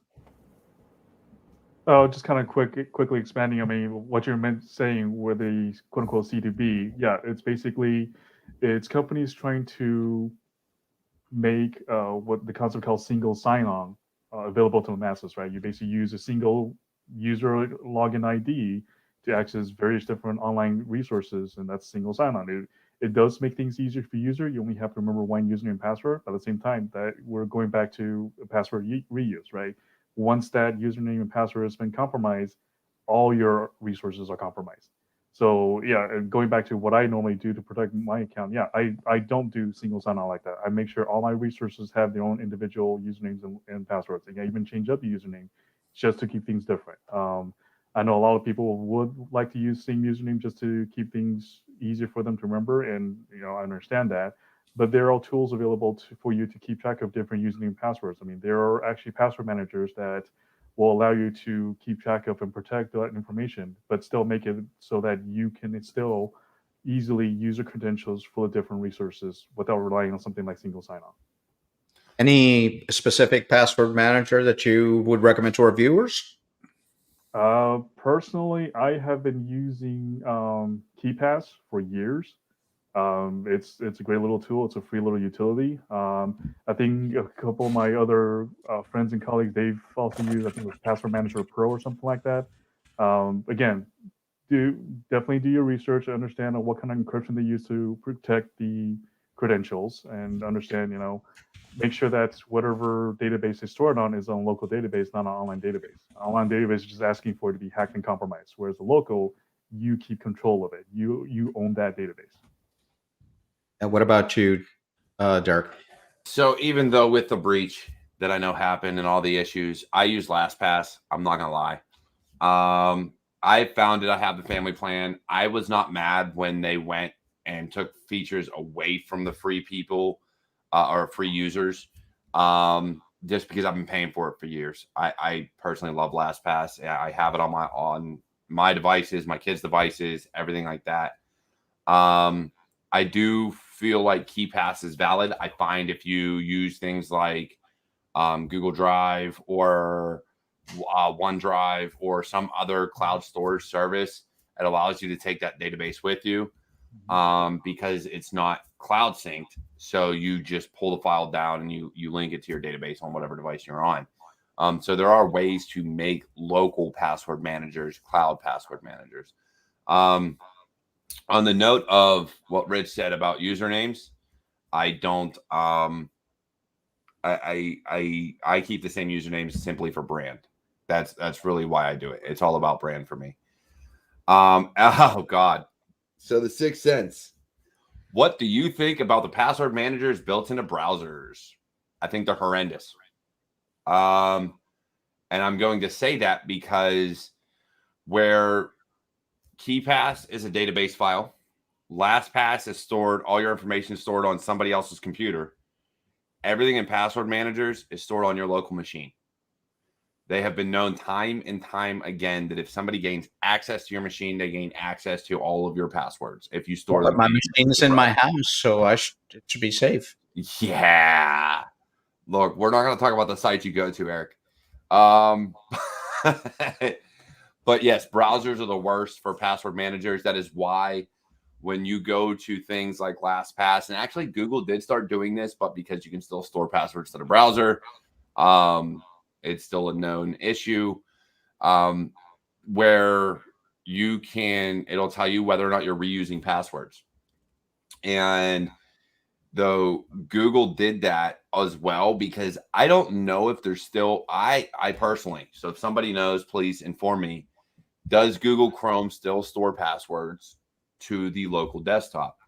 S3: Oh, just kind of quickly expanding. I mean, what you're saying with the quote unquote C2B, yeah, it's basically it's companies trying to make what the concept called single sign-on available to the masses, right? You basically use a single user login ID to access various different online resources, and that's single sign-on. It does make things easier for the user. You only have to remember one username and password. But at the same time, that we're going back to password reuse, right? Once that username and password has been compromised, all your resources are compromised. So yeah, going back to what I normally do to protect my account, yeah, I don't do single sign-on like that. I make sure all my resources have their own individual usernames and passwords. And I even change up the username just to keep things different. I know a lot of people would like to use same username just to keep things easier for them to remember, and I understand that. But there are tools available for you to keep track of different username and passwords. I mean, there are actually password managers that will allow you to keep track of and protect that information, but still make it so that you can still easily use your credentials for the different resources without relying on something like single sign-on.
S1: any specific password manager that you would recommend to our viewers?
S3: Personally, I have been using KeyPass for years. It's a great little tool. It's a free little utility. I think a couple of my other friends and colleagues, they've also used, I think it was Password Manager Pro or something like that. Again, definitely do your research, understand what kind of encryption they use to protect the credentials, and understand, make sure that whatever database they stored on is on a local database, not an online database. An online database is just asking for it to be hacked and compromised, whereas the local, you keep control of it. You own that database.
S1: And what about you, Derek?
S2: So even though with the breach that I know happened and all the issues, I use LastPass. I'm not gonna lie. I found it. I have the family plan. I was not mad when they went and took features away from the free people or free users. Just because I've been paying for it for years. I personally love LastPass. I have it on my devices, my kids' devices, everything like that. I do feel like KeyPass is valid. I find if you use things like Google Drive or OneDrive or some other cloud storage service that allows you to take that database with you, because it's not cloud synced. So you just pull the file down and you link it to your database on whatever device you're on. So there are ways to make local password managers, cloud password managers. On the note of what Rich said about usernames, I don't. I keep the same usernames simply for brand. That's really why I do it. It's all about brand for me. Oh God. So the 6th Sense. What do you think about the password managers built into browsers? I think they're horrendous. And I'm going to say that because where KeyPass is a database file, LastPass is stored, all your information is stored on somebody else's computer. Everything in password managers is stored on your local machine. They have been known time and time again that if somebody gains access to your machine, they gain access to all of your passwords. If you store them,
S1: my machine's in my house, so it should be safe.
S2: Yeah. Look, we're not going to talk about the sites you go to, Eric. But yes, browsers are the worst for password managers. That is why when you go to things like LastPass, and actually Google did start doing this, but because you can still store passwords to the browser, it's still a known issue, where you can, it'll tell you whether or not you're reusing passwords. And though Google did that as well, because I don't know if there's still, I personally, so if somebody knows, please inform me, does Google Chrome still store passwords to the local desktop?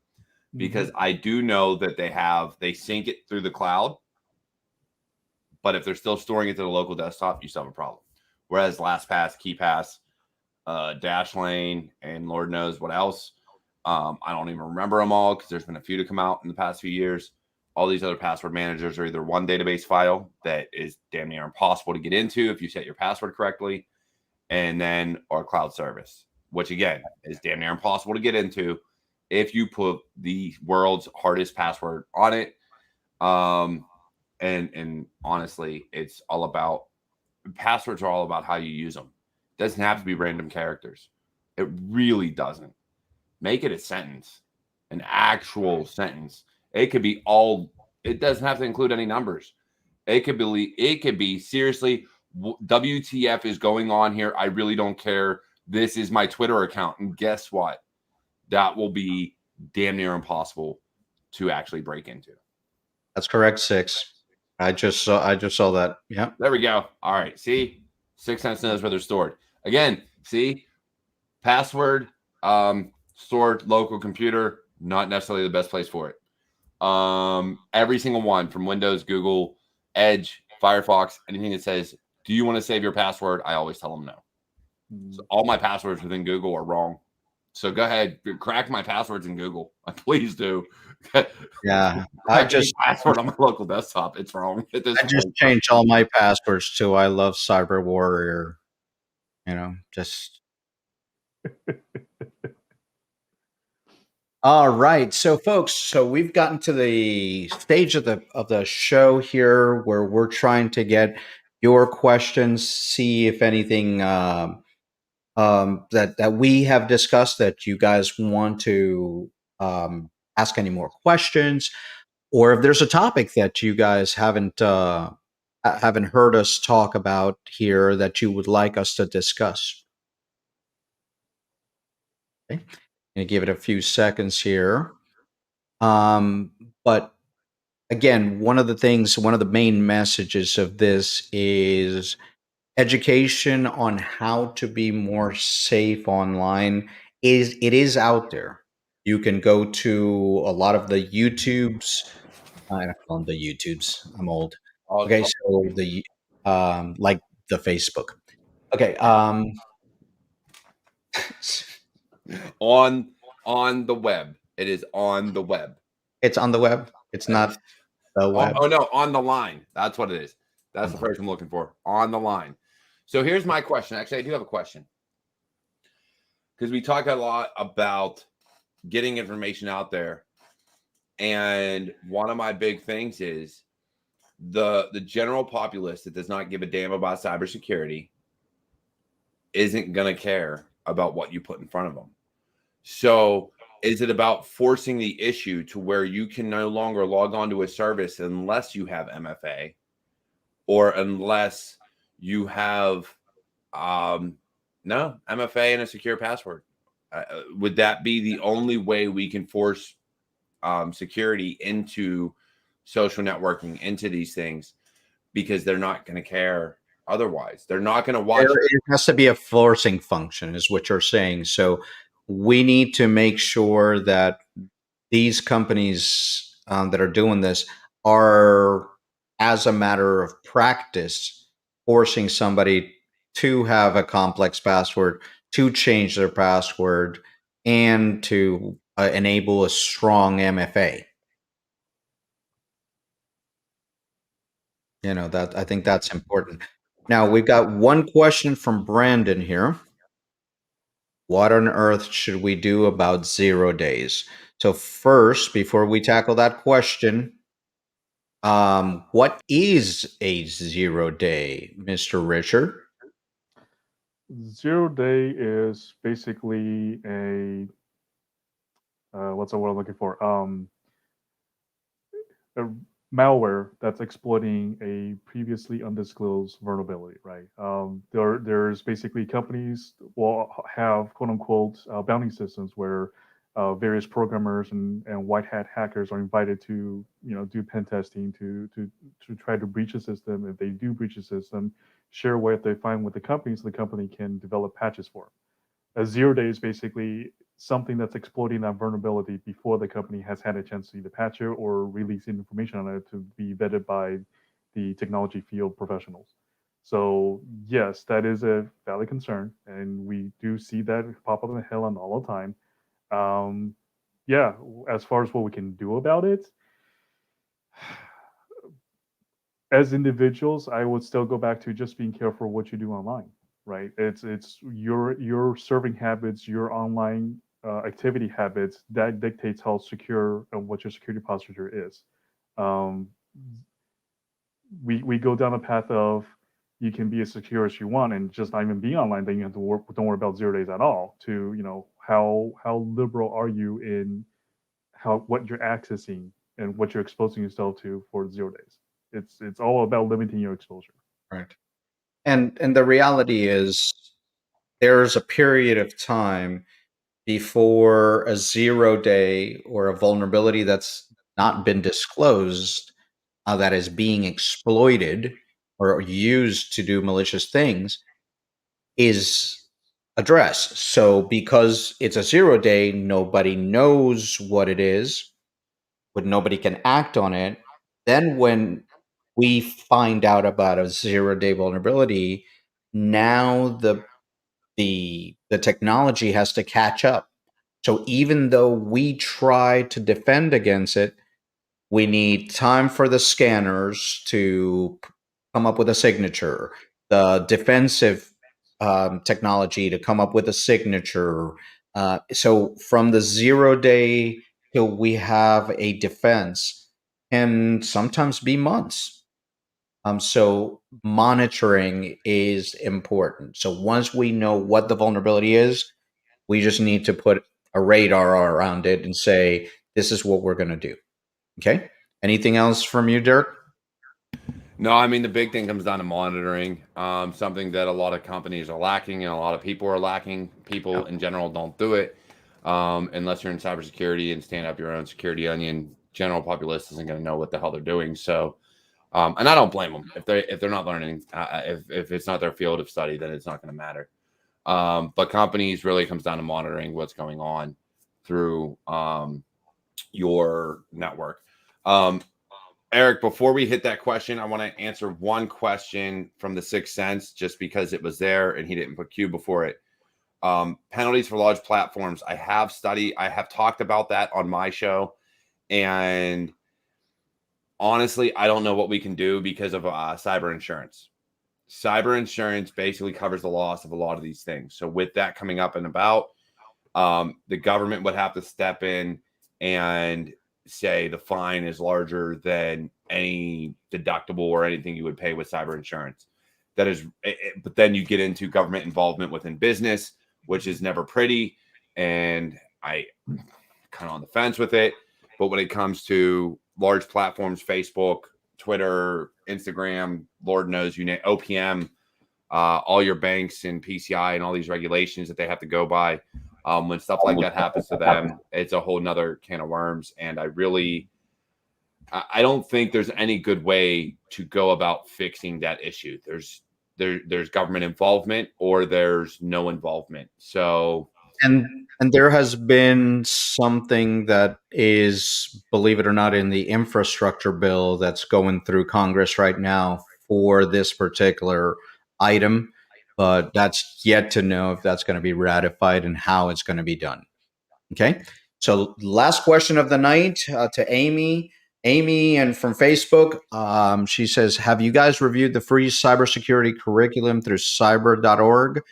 S2: Because I do know that they sync it through the cloud, but if they're still storing it to the local desktop, you still have a problem. Whereas LastPass, KeyPass, Dashlane, and Lord knows what else, I don't even remember them all because there's been a few to come out in the past few years. All these other password managers are either one database file that is damn near impossible to get into if you set your password correctly, and then or cloud service, which again is damn near impossible to get into if you put the world's hardest password on it. And honestly, it's all about, passwords are all about how you use them. It doesn't have to be random characters. It really doesn't. Make it a sentence, an actual sentence. It could be all, it doesn't have to include any numbers. It could be seriously, WTF is going on here. I really don't care. This is my Twitter account. And guess what? That will be damn near impossible to actually break into.
S1: That's correct, 6. I just saw that. Yeah.
S2: There we go. All right. See, 6 Sense knows where they're stored. Again, see, password, stored local computer, not necessarily the best place for it. Every single one from Windows, Google, Edge, Firefox, anything that says, do you want to save your password? I always tell them no. So all my passwords within Google are wrong. So go ahead, crack my passwords in Google. Please do.
S1: Yeah.
S2: I just password on my local desktop. It's wrong.
S1: I just changed all my passwords to I love Cyber Warrior. Just. All right, so folks, we've gotten to the stage of the show here where we're trying to get your questions, see if anything that we have discussed that you guys want to ask any more questions, or if there's a topic that you guys haven't heard us talk about here that you would like us to discuss. Okay. Gonna give it a few seconds here. But again, one of the main messages of this is education on how to be more safe online. It is out there. You can go to a lot of the YouTubes. I don't call them the YouTubes. I'm old. Okay, so the like the Facebook. Okay.
S2: On the web. It is on the web.
S1: It's on the web. It's not the web.
S2: Oh no, on the line. That's what it is. That's the phrase I'm looking for. On the line. So here's my question. Actually, I do have a question. Because we talk a lot about getting information out there. And one of my big things is the general populace that does not give a damn about cybersecurity isn't going to care about what you put in front of them. So is it about forcing the issue to where you can no longer log on to a service unless you have MFA, or unless you have no MFA and a secure password? Would that be the only way we can force security into social networking, into these things? Because they're not going to care otherwise. They're not going to watch.
S1: It has to be a forcing function, is what you're saying. So we need to make sure that these companies that are doing this are, as a matter of practice, forcing somebody to have a complex password, to change their password, and to enable a strong MFA. That I think that's important. Now we've got one question from Brandon here. What on earth should we do about 0 days? So first, before we tackle that question, what is a 0 day, Mr. Richard?
S3: 0 day is basically a what's the word I'm looking for? A malware that's exploiting a previously undisclosed vulnerability, right? There's basically companies will have quote unquote bounty systems where various programmers and white hat hackers are invited to do pen testing to try to breach a system. If they do breach a system, share what they find with the company so the company can develop patches for them. A 0 day is basically something that's exploiting that vulnerability before the company has had a chance to either patch it or release information on it to be vetted by the technology field professionals. So yes, that is a valid concern, and we do see that pop up in the headline all the time. Yeah, as far as what we can do about it, as individuals, I would still go back to just being careful what you do online, right? It's your serving habits, your online activity habits that dictates how secure and what your security posture is. Um, we go down a path of you can be as secure as you want and just not even be online. Then you have to don't worry about 0 days at all. To how liberal are you in what you're accessing and what you're exposing yourself to for 0 days. It's all about limiting your exposure.
S1: Right. And the reality is there's a period of time before a 0 day or a vulnerability that's not been disclosed that is being exploited or used to do malicious things is addressed. So because it's a 0 day, nobody knows what it is, but nobody can act on it. Then when we find out about a 0 day vulnerability, now the technology has to catch up. So even though we try to defend against it, we need time for the scanners to come up with a signature, the defensive technology to come up with a signature. So from the 0 day till we have a defense can sometimes be months. So monitoring is important. So once we know what the vulnerability is, we just need to put a radar around it and say, this is what we're going to do. Okay. Anything else from you, Dirk?
S2: No, I mean, the big thing comes down to monitoring, something that a lot of companies are lacking and a lot of people are lacking. People in general don't do it unless you're in cybersecurity and stand up your own security onion. General populace isn't going to know what the hell they're doing. So, and I don't blame them if they're not learning. If it's not their field of study, then it's not going to matter. But companies really comes down to monitoring what's going on through your network. Eric, before we hit that question, I want to answer one question from the Sixth Sense, just because it was there and he didn't put Q before it. Penalties for large platforms. I have talked about that on my show, and honestly, I don't know what we can do because of cyber insurance. Cyber insurance basically covers the loss of a lot of these things. So with that coming up and about, the government would have to step in and say the fine is larger than any deductible or anything you would pay with cyber insurance. That is, but then you get into government involvement within business, which is never pretty. And I kind of on the fence with it. But when it comes to large platforms, Facebook, Twitter, Instagram, Lord knows you name OPM, all your banks and PCI and all these regulations that they have to go by. When stuff like that happens to them, it's a whole nother can of worms. And I don't think there's any good way to go about fixing that issue. There's government involvement or there's no involvement. So
S1: and there has been something that is, believe it or not, in the infrastructure bill that's going through Congress right now for this particular item, but that's yet to know if that's going to be ratified and how it's going to be done. Okay. So last question of the night to Amy. Amy, and from Facebook, she says, have you guys reviewed the free cybersecurity curriculum through cyber.org?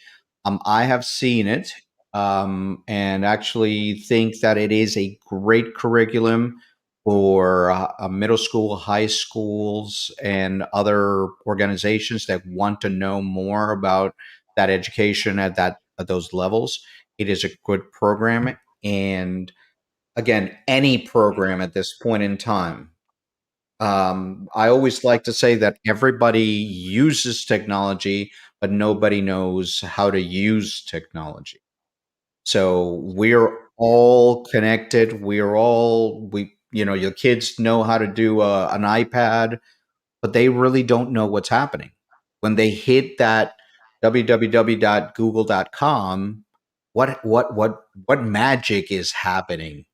S1: I have seen it, and actually think that it is a great curriculum for middle school, high schools, and other organizations that want to know more about that education at those levels. It is a good program, and again, any program at this point in time. I always like to say that everybody uses technology, but nobody knows how to use technology. So we're all connected. Your kids know how to do an iPad, but they really don't know what's happening. When they hit that www.google.com, what magic is happening?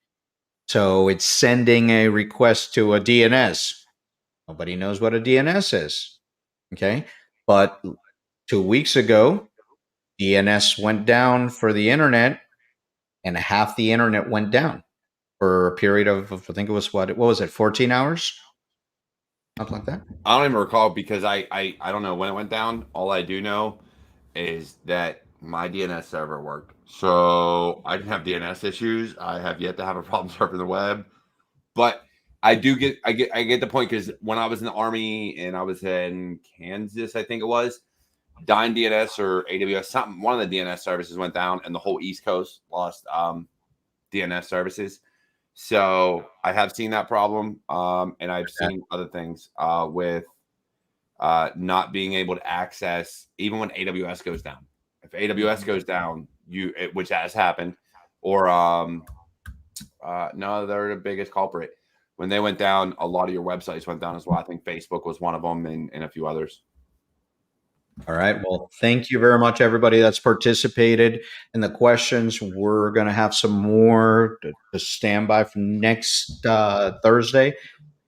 S1: So it's sending a request to a DNS. Nobody knows what a DNS is. Okay. But 2 weeks ago, DNS went down for the internet, and half the internet went down for a period of, I think it was, what was it, 14 hours? Something like that.
S2: I don't even recall because I don't know when it went down. All I do know is that my DNS server worked. So I didn't have DNS issues. I have yet to have a problem surfing the web. But I get the point, because when I was in the Army and I was in Kansas, I think it was, Dyn DNS or AWS, one of the DNS services went down, and the whole East Coast lost DNS services. So I have seen that problem, and I've seen other things with not being able to access, even when AWS goes down. If AWS goes down, which has happened, or no, they're the biggest culprit. When they went down, a lot of your websites went down as well. I think Facebook was one of them, and a few others.
S1: All right. Well, thank you very much, everybody that's participated in the questions. We're going to have some more to stand by for next Thursday.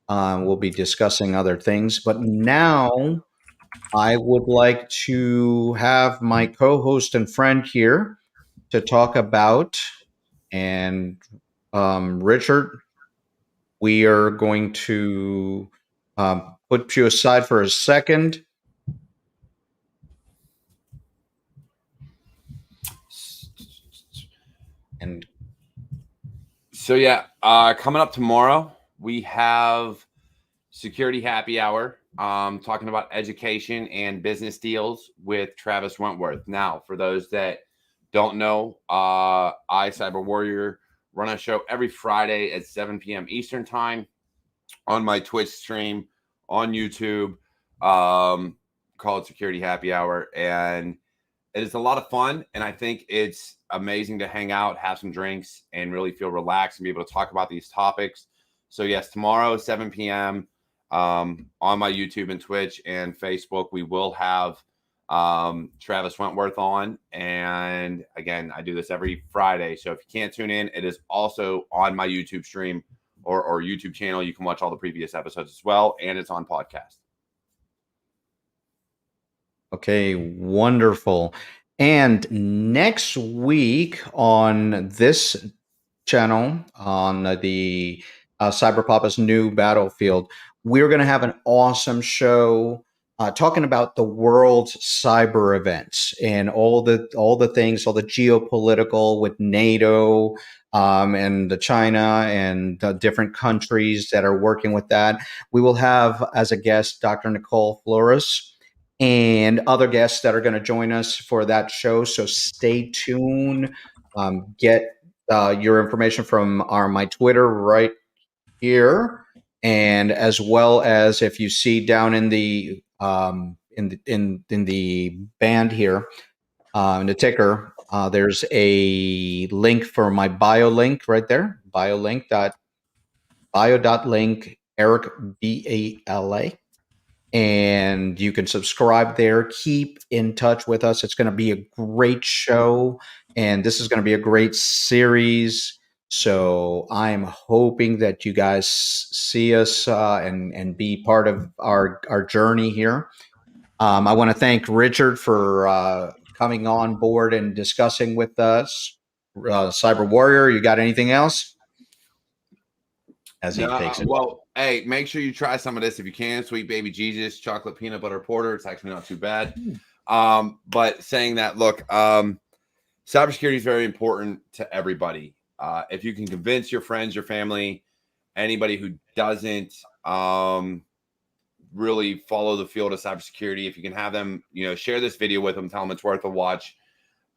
S1: We'll be discussing other things. But now I would like to have my co-host and friend here to talk about, and Richard, we are going to put you aside for a second. And
S2: so, yeah, coming up tomorrow, we have Security Happy Hour, talking about education and business deals with Travis Wentworth. Now, for those that don't know, I, Cyber Warrior, run a show every Friday at 7 p.m. Eastern time on my Twitch stream, on YouTube, called Security Happy Hour. And it is a lot of fun. And I think it's amazing to hang out, have some drinks, and really feel relaxed and be able to talk about these topics. So yes, tomorrow, 7 p.m. On my YouTube and Twitch and Facebook, we will have Travis Wentworth on. And again, I do this every Friday. So if you can't tune in, it is also on my YouTube stream or YouTube channel. You can watch all the previous episodes as well. And it's on podcast.
S1: Okay, wonderful. And next week on this channel, on the Cyber Papa's new battlefield, we're going to have an awesome show talking about the world's cyber events and all the things, all the geopolitical with NATO, and the China and the different countries that are working with that. We will have as a guest Dr. Nicole Flores and other guests that are going to join us for that show. So stay tuned. Get your information from my Twitter right here, and as well as if you see down in the in the band here, in the ticker, there's a link for my bio link right there. Bio.link Eric Bala, and you can subscribe there. Keep in touch with us. It's going to be a great show, and this is going to be a great series. So I'm hoping that you guys see us and be part of our journey here. I want to thank Richard for coming on board and discussing with us. Cyber Warrior, you got anything else? As he takes it.
S2: Well, hey, make sure you try some of this if you can. Sweet Baby Jesus chocolate peanut butter porter. It's actually not too bad. But saying that, look, cybersecurity is very important to everybody. If you can convince your friends, your family, anybody who doesn't really follow the field of cybersecurity, if you can have them, share this video with them, tell them it's worth a watch.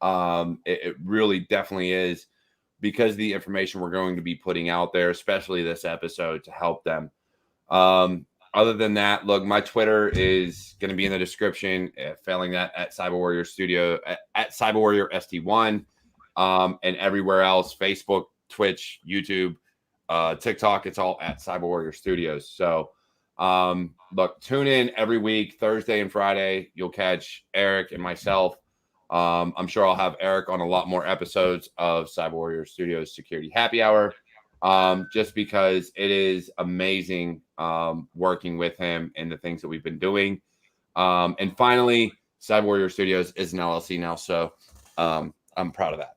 S2: It really definitely is, because the information we're going to be putting out there, especially this episode, to help them. Other than that, look, my Twitter is going to be in the description. Failing that, at Cyber Warrior Studio, at Cyber Warrior ST1, and everywhere else, Facebook, Twitch, YouTube, TikTok, it's all at Cyber Warrior Studios. So, look, tune in every week, Thursday and Friday. You'll catch Eric and myself. I'm sure I'll have Eric on a lot more episodes of Cyber Warrior Studios Security Happy Hour, just because it is amazing working with him and the things that we've been doing. And finally, Cyber Warrior Studios is an LLC now, so I'm proud of that.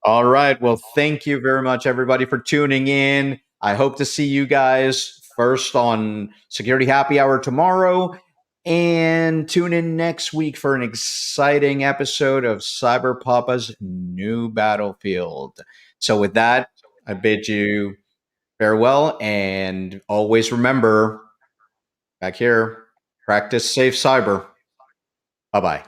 S1: All right. Well, thank you very much, everybody, for tuning in. I hope to see you guys first on Security Happy Hour tomorrow. And tune in next week for an exciting episode of Cyber Papa's New Battlefield. So with that, I bid you farewell, and always remember, back here, practice safe cyber. Bye-bye.